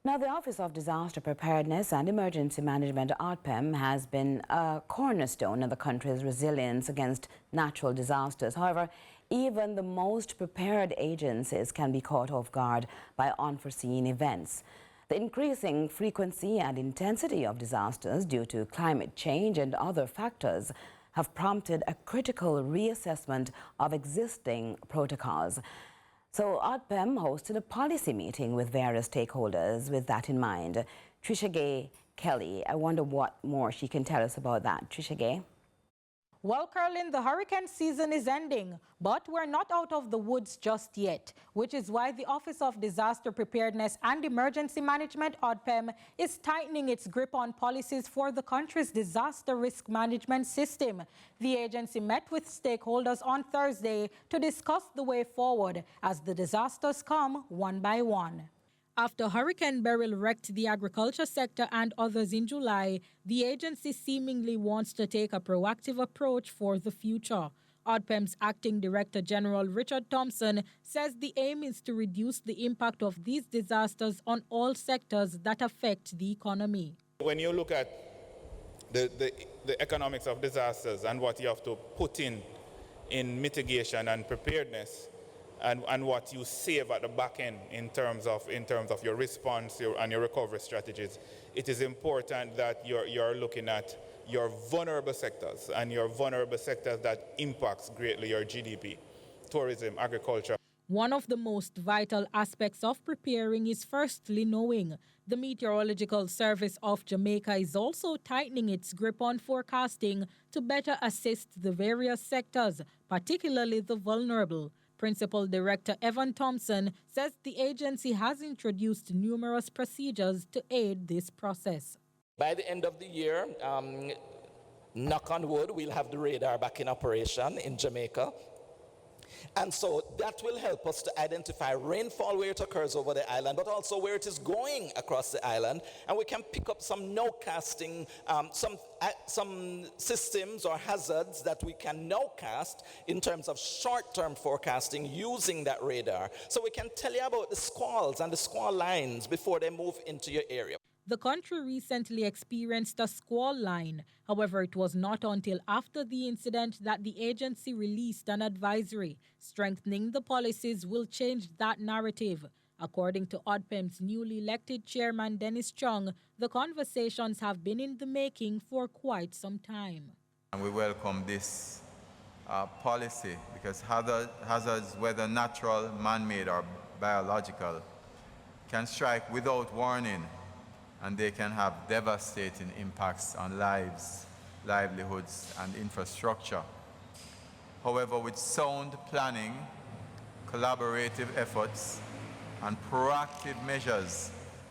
Now, the Office of Disaster Preparedness and Emergency Management, ODPEM, has been a cornerstone in the country's resilience against natural disasters. However, even the most prepared agencies can be caught off guard by unforeseen events. The increasing frequency and intensity of disasters due to climate change and other factors have prompted a critical reassessment of existing protocols. So ODPEM hosted a policy meeting with various stakeholders with that in mind. Trishagaye Kelly, I wonder what more she can tell us about that. Trishagaye? Well, Carlin, the hurricane season is ending, but we're not out of the woods just yet, which is why the Office of Disaster Preparedness and Emergency Management, ODPEM, is tightening its grip on policies for the country's disaster risk management system. The agency met with stakeholders on Thursday to discuss the way forward as the disasters come one by one. After Hurricane Beryl wrecked the agriculture sector and others in July, the agency seemingly wants to take a proactive approach for the future. ODPEM's Acting Director General Richard Thompson says the aim is to reduce the impact of these disasters on all sectors that affect the economy. When you look at the economics of disasters and what you have to put in mitigation and preparedness, and what you save at the back end in terms of your response and your recovery strategies, it is important that you're looking at your vulnerable sectors and your vulnerable sectors that impacts greatly your GDP, tourism, agriculture. One of the most vital aspects of preparing is firstly knowing. The Meteorological Service of Jamaica is also tightening its grip on forecasting to better assist the various sectors, particularly the vulnerable. Principal Director Evan Thompson says the agency has introduced numerous procedures to aid this process. By the end of the year, knock on wood, we'll have the radar back in operation in Jamaica. And so that will help us to identify rainfall where it occurs over the island, but also where it is going across the island. And we can pick up some nowcasting, some systems or hazards that we can nowcast in terms of short-term forecasting using that radar. So we can tell you about the squalls and the squall lines before they move into your area. The country recently experienced a squall line. However, it was not until after the incident that the agency released an advisory. Strengthening the policies will change that narrative. According to ODPEM's newly elected chairman, Dennis Chung, the conversations have been in the making for quite some time. And we welcome this policy because hazards, whether natural, man-made, or biological, can strike without warning, and they can have devastating impacts on lives, livelihoods, and infrastructure. However, with sound planning, collaborative efforts, and proactive measures,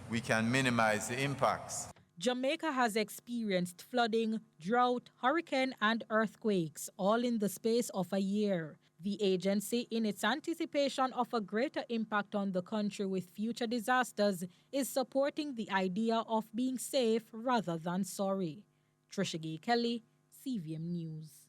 we can minimize the impacts. Jamaica has experienced flooding, drought, hurricane, and earthquakes, all in the space of a year. The agency, in its anticipation of a greater impact on the country with future disasters, is supporting the idea of being safe rather than sorry. Trishagaye Kelly, CVM News.